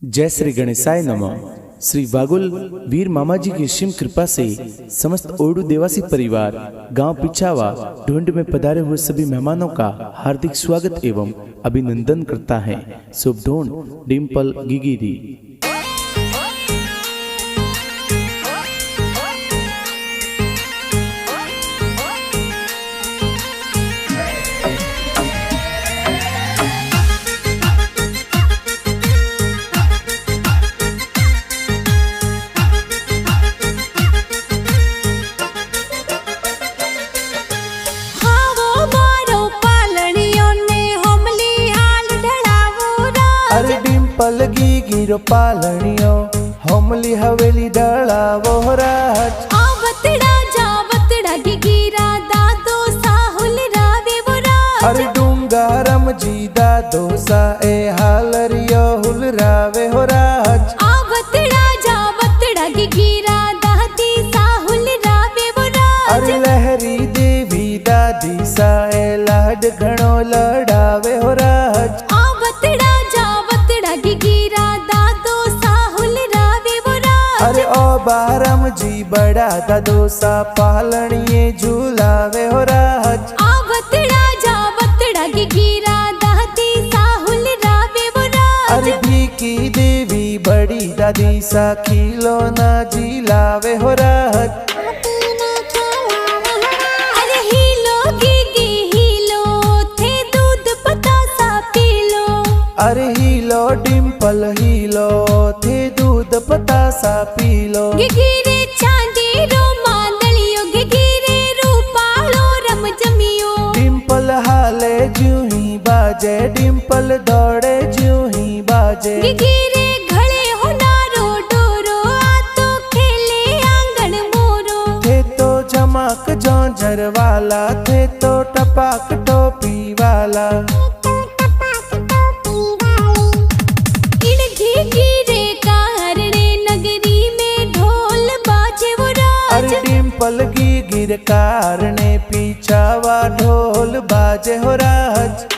जय श्री गणेशाय नमः। श्री वागुल वीर मामा जी की असीम कृपा से समस्त ओडू देवासी परिवार गांव पिछावा ढूंढ में पधारे हुए सभी मेहमानों का हार्दिक स्वागत एवं अभिनंदन करता है। शुभ ढूंढ डिम्पल गिगिरी। डिम्पल गिगिरो पालणियो होमली हवेली डळावो राज आवतड़ा जावतड़ा गिगिरा दादो साहुल रावे वो राज। अरे डूंगारम जी दादो सा ए हालरियो हुल रावे हो राज। आवतड़ा जावतड़ा गिगिरा दादी साहुल रावे वो राज। अरे लहरी देवी दादी सा ए लाड घणो लड़ावे हो राज। आवतड़ा जावतड़ा गिगिरा दादो साहुल रावे वो राज। अरे ओ बारम जी बड़ा दादो सा पालणिये झूलावे हो राज। आवतड़ा जावतड़ा गिगिरा दादी साहुल रावे वो राज। अरे भीकी देवी बड़ी दादी सा खिलौना झिलावे हो राज। अरे हीलो गिगी हीलो थे दूध पतासा पीलो। अरे हीलो डिम्पल हीलो थे दूध पतासा पीलो। गिगिरे चांदी रो मांदलियो गिगिरे रूपालो रम जमियो। डिम्पल हाले ज्यों ही बाजे डिम्पल दौड़े ज्यों ही बाजे। गिगिरे घड़े होनारो डोरो आतो खेले आंगन मोरो। थे तो झमक झोंझर वाला थे तो टपाक टोपी वाला। गिगिरे कारणे नगरी में ढोल बाजे वो राज। अरे डिम्पल गिगिर कारणे पीछावा ढोल बाजे हो राज।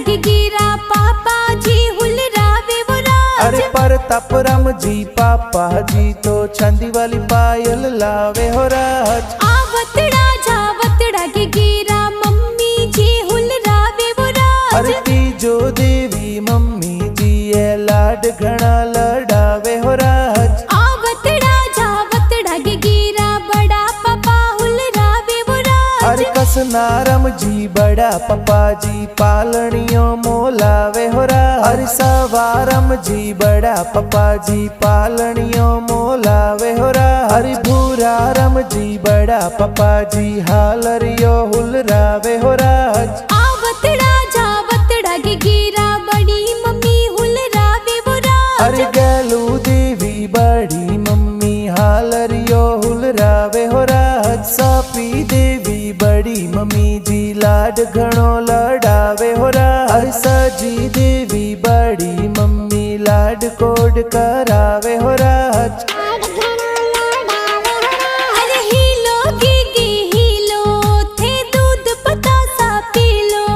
गिगिरा पापा जी हुल रावे वो राज। अरे परतापराम जी पापा जी तो चांदी वाली पायल लावे हो राज। आवतड़ा जावतड़ा गिगिरा मम्मी जी हुल रावे वो राज। अरे तीजो देवी मम्मी जी ये लाड घना लड़ावे हो राज। आवतड़ा जावतड़ा गिगिरा बड़ा पापा हुल रावे वो राज। अरे कसनारम जी बड़ा पापा जी पालणियों मोलावे हो राज। अरे सवारम जी बड़ा पापा जी पालणियों मोलावे हो राज। अरे भूरारम जी बड़ा पापा जी हालरियो हुलरावे हो राज। आवतड़ा जावतड़ा गिगिरा बड़ी मम्मी हुल रावे वो राज। अरे गैलू देवी बड़ी मम्मी हालरियो हुलरावे हो राज। सापी देवी बड़ी मम्मी जी लाड घणो लड़ावे हो राज। अरे सजी देवी बड़ी मम्मी लाड कोड करावे हो राज। अरे हीलो गिगी हीलो थे दूध पतासा पीलो।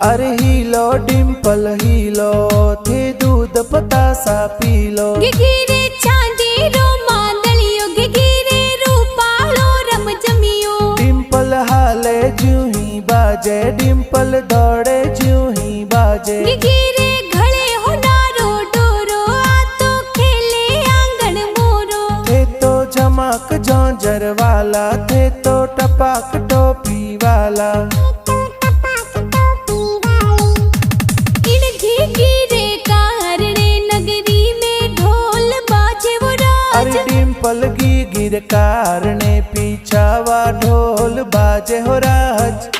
अरे हीलो डिम्पल हीलो थे दूध पतासा पीलो। गिगिरे चांदी रो मांदलियो गिगिरे रूपालो रम जमियो। डिम्पल हाले ज्यों ही बाजे डिम्पल दौड़े ज्यों ही बाजे। गिगिरे घड़े होनारो डोरो आतो खेले आंगन मोरो। थे तो झमक झोंझर वाला थे तो टपाक टोपी वाला। गिगिरे कारणे नगरी में ढोल बाजे वो राज। अरे डिम्पल गिगिर कारणे पीछावा ढोल बाजे हो राज।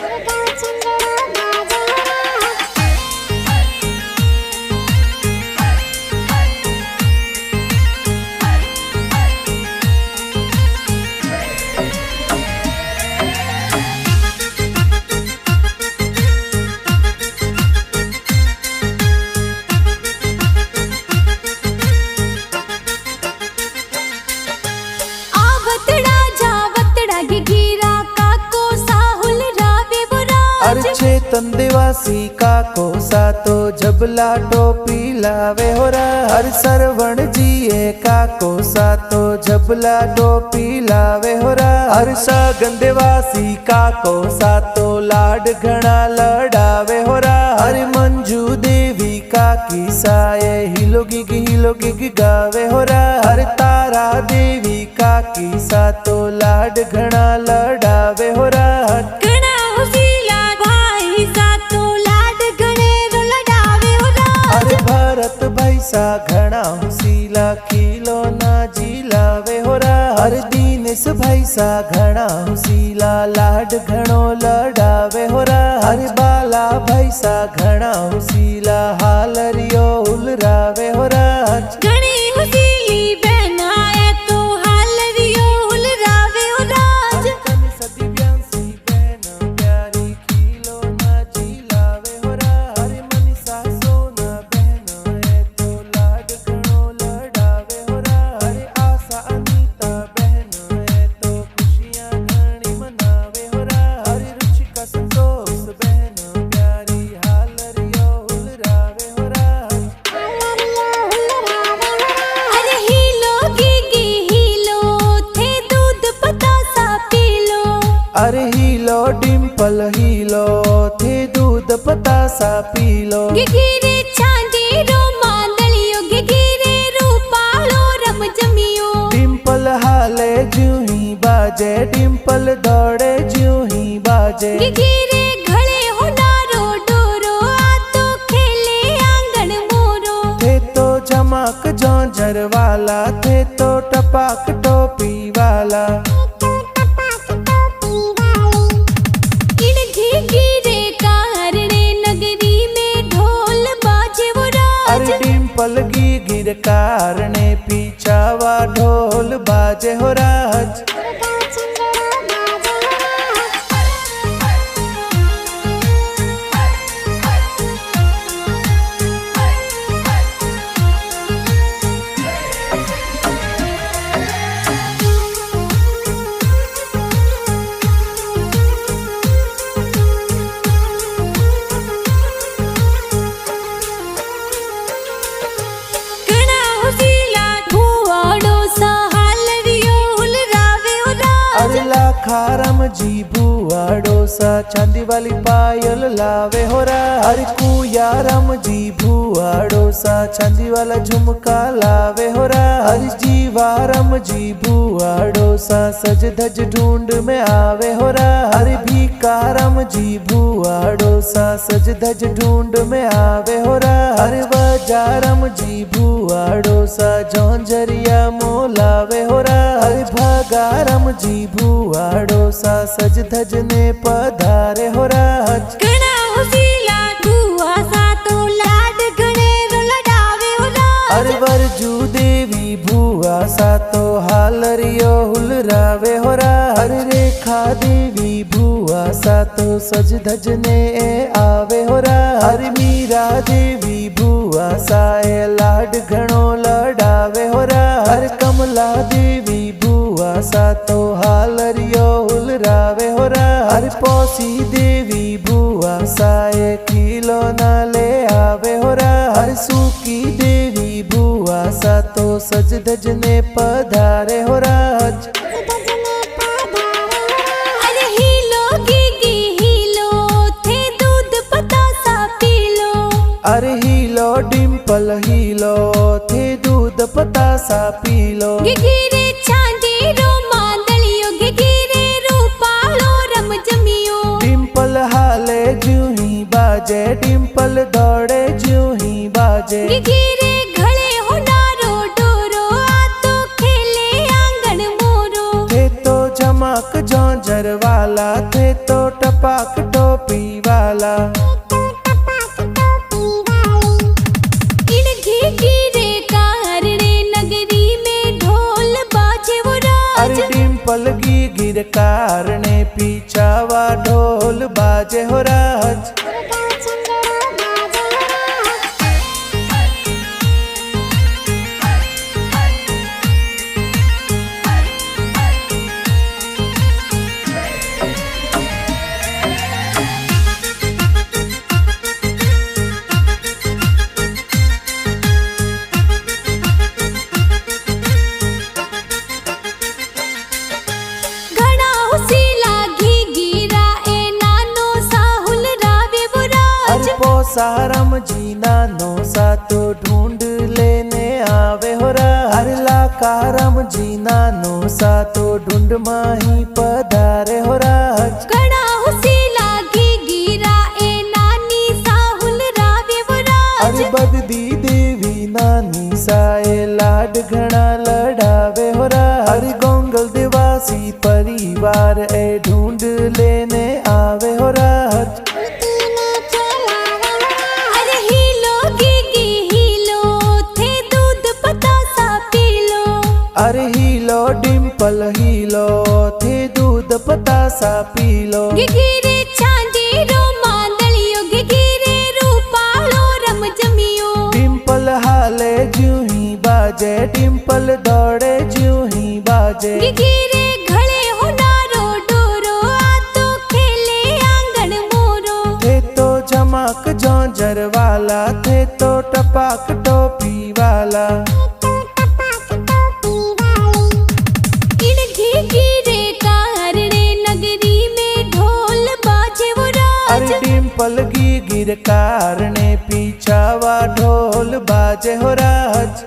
चेतन देवासी काको सातो जबला टोपी लावे हो हर सरवण जिए काको सातो जबला टोपी लावे हो हर सागन देवासी काको सातो लाड घना लड़ावे हो हर मंजू देवी काकी साये हिलो गिग गावे हो हर तारा देवी काकी सातो लाड घना लड़ावे हो घणा हुसीला भाई सातो लाड घणे लड़ावे हो अरे भरत भाई सा घना हुसीला खिलो ना जिलावे हो हर दीनेश भाई सा घना हुसीला लाड घणो लड़ावे हो हर बाला भाई सा घना हुसीला हालरियो उलरावे हो घणी हुसीली बहना है तो हालरियो उलरावे हो राज सदी ब्यांसी बहन प्यारी खिलो ना जिलावे हो हर मनीषा सोना बहन है तो लाड घणो लड़ावे हो हर आशा अनीता बहन है तो खुशियां घणी मनावे हो हर रुचिका संतोष बहन प्यारी हालरियो उलरावे हो अरे हीलो गिगी हीलो थे दूध पतासा पी लो अरे हीलो डिम्पल हीलो थे दूध पतासा पी लो गिगिरे चांदी रो मांदलियो गिगिरे रूपालो रम जमियो डिम्पल हाले जूही बाजे डिम्पल दौड़े जूही बाजे गिगिरे घड़े होनारो डोरो आ तो खेले आंगन मोरो थे तो झमक जौंझर वाला थे तो टपाक टोपी वाला इन गिगिरे कारणे नगरी में ढोल बाजे वो राज अरे डिम्पल गिर कारणे पीछावा ढोल बाजे हो राज घणा हुसीला भुवाड़ो सा हालरियो उलरावे हो राज अरे लाखारम जी भुआड़ो सा चांदी वाली पायल लावे हो अरे कुयारम जी भुआड़ो सा चांदी वाला झुमका लावे हो अरे जीवारम जी भुआड़ो सा सज धज ढूंढ में आवे हो अरे भीकारम जी भुआड़ो सा सज धज ढूंढ में आवे हो अरे बाजारम जी भुआड़ो सा जौंजरिया मोलावे हो अरे भगारम जी भुआड़ो सा सज धज ने पधारे हो राज घणा हुसीला भुआ सा तो लाड घणे लड़ावे हो राज अरे वरजू देवी भुआ सा तो हालरियो हुलरावे हो अरे रेखा देवी भुआ सा तो सज धज ने आवे हो अरे मीरा देवी भुआ सा लाड घणो लड़ावे हो अरे कमला देवी भुआ सा तो हालरियो उलरावे हो अरे पौसी देवी भुआ सा खिलो ना ले आवे हो अरे सूकी देवी भुआ सा तो सज धज ने पधारे हो राज अरे हीलो गिगी हीलो थे दूध पतासा पी लो अरे हीलो डिम्पल हीलो थे दूध पतासा पी लो गिगिरे चांदी रो मांदलियो गिगिरे रूपालो रम जमियो डिम्पल हाले जूही बाजे डिम्पल दौड़े जूही बाजे गिगिरे घड़े होनारो डोरो आ तो खेले आंगन मोरो थे तो झमक जौंझर वाला थे तो टपाक टोपी वाला इन गिगिरे कारणे नगरी में ढोल बाजे वो राज अरे डिम्पल गिर कारणे पीछावा ढोल बाजे हो राज सारम जी नानो सा तो ढूंढ लेने आवे हो राज। अरे लाकारम जी नानो सा तो ढूंढ माही पधारे हो राज। घणा हुसी लागी गिरा ए नानी साहुल रावे वो राज। अरे बगदी देवी नानी साए लाड घना लड़ावे हो राज। अरे गोंगल देवासी परिवार ए ढूंढ लेने आवे हो राज। अरे हीलो गिगी हीलो थे दूध पतासा पी लो। अरे हीलो डिम्पल हीलो थे दूध पतासा पी लो। गिगिरे चांदी रो मांदलियो गिगिरे रूपालो रम जमियो। डिम्पल हाले ज्यों ही बाजे डिम्पल दौड़े ज्यों ही बाजे। गिगिरे घड़े होनारो डोरो आ तो खेले आंगन मोरो। थे तो झमक जौंजर वाला थे तो टपाक टोपी वाला। इन गिगिरे कारणे नगरी में ढोल बाजे वो राज। अरे डिम्पल गिर कारणे पीछावा ढोल बाजे हो राज।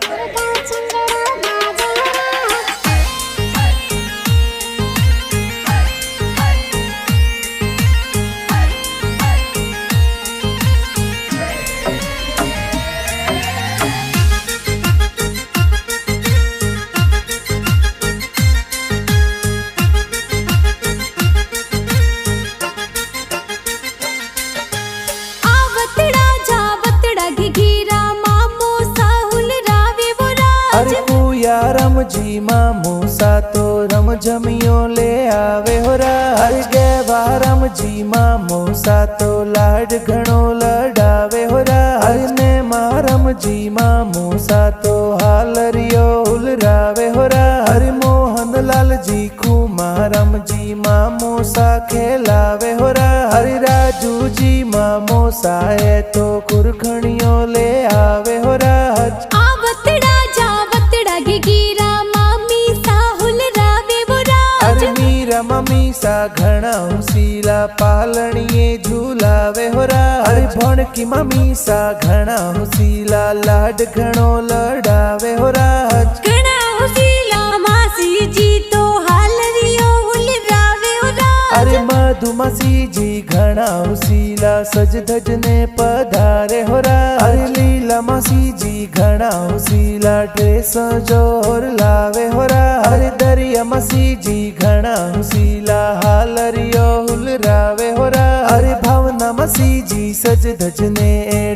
आवतड़ा जावतड़ा गिगिरा मामो साहुल रावे वो राज। अरे कुया रम जी मामू सा तो रम जमियो ले आवे हो राज। अरे गेवा रम जी मामू सा तो लाड घणो लड़ावे हो राज। अरे ने मारम जी मामू सा तो हालरियो उलरावे हो राज। अरे मोहन लाल जी कुमारम जी मामू सा खेलावे हो राज। अरे राजू जी मामू सा है तो कुरखणियो ले आवे हो राज। आवतड़ा जावतड़ा गिगिरा मामी साहुल रावे वो राज। अरे मीरा मम्मी सा घना हुसीला पालणिए झूलावे हो राज। अरे भण की मम्मी सा घना हुसीला लाड घणो लड़ावे हो राज। घणा हुसीला मासी जी तो हालरियो हुल रावे वो राज। अरे मधुमसी जी घना हुसीला सज धज ने पधारे हो राज। अरे लीला मसी जी घना हुसीला ड्रेस जोर लावे हो राज। अरे दरिया मसी जी घना हुसीला हालरियो हुलरावे हो राज। अरे भावना मसी जी सज धज ने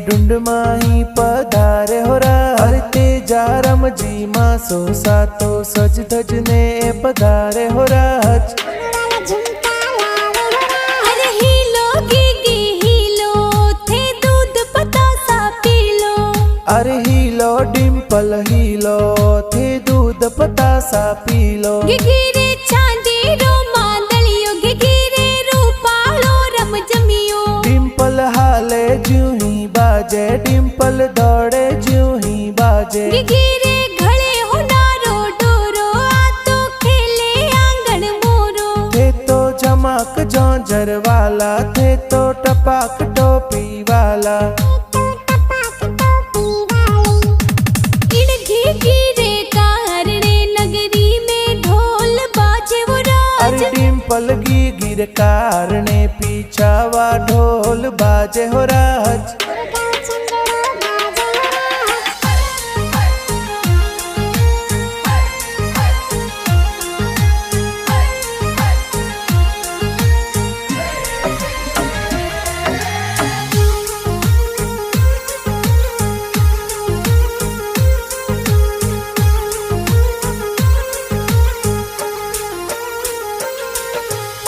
ढूंढ माही पधारे हो राज। अरे तेजारम जी मासो सा तो सज धज ने पधारे हो राज। अरे हीलो गिगी हीलो थे दूध पतासा पी लो। अरे हीलो डिम्पल हीलो थे दूध पतासा पी लो। गिगिरे चांदी रो मांदलियो गिगिरे रूपालो रम जमियो। डिम्पल हाले ज्यों ही बाजे डिम्पल दौड़े ज्यों ही बाजे। गिगिरे घड़े होनारो डोरो आ तो खेले आंगन मोरो। थे तो झमक जौंजर वाला थे तो टपाक टोपी वाला। इन गिगिरे कारणे नगरी में ढोल बाजे वो राज। अरे डिम्पल गिर कारणे पीछावा ढोल बाजे हो राज।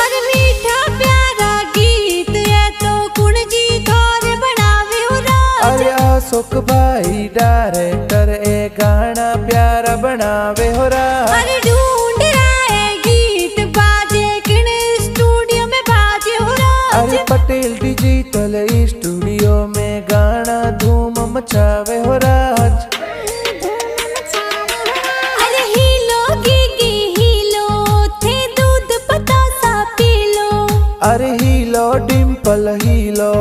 अरे मीठा प्यारा गीत है तो कुण जी थोर बनावे हो राज। अरे अशोक भाई डायरेक्टर ए गाना प्यारा बनावे हो राज। अरे ढूंढ रहा है गीत बाजे किन स्टूडियो में बाजे हो राज। अरे पटेल डिजिटल स्टूडियो में गाना धूम मचावे हो राज। अरे हीलो गिगी हीलो थे दूध पतासा पी लो। अरे हीलो डिम्पल हीलो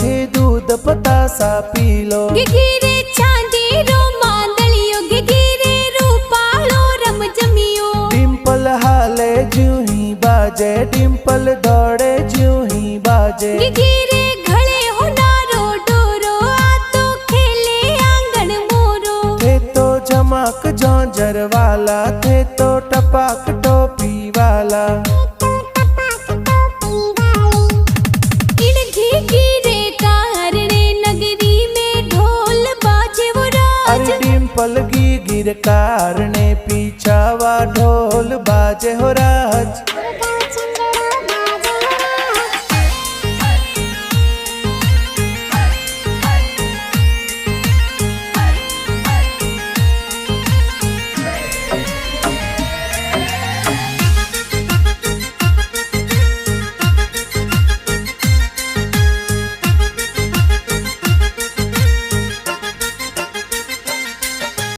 थे दूध पतासा पीलो। गिगिरे चांदी रो मांदलियो गिगिरे रूपालो रम जमियो। डिम्पल हाले ज्यों ही बाजे डिम्पल दौड़े ज्यों ही बाजे। गिगिरे घड़े होनारो डोरो आ तो खेले आंगन मोरो। थे तो झमक झोंझर वाला थे तो टपाक टोपी वाला। इन गिगिरे कारणे नगरी में ढोल बाजे वो राज। अरे डिम्पल गिगिर कारणे पीछावा ढोल बाजे हो राज।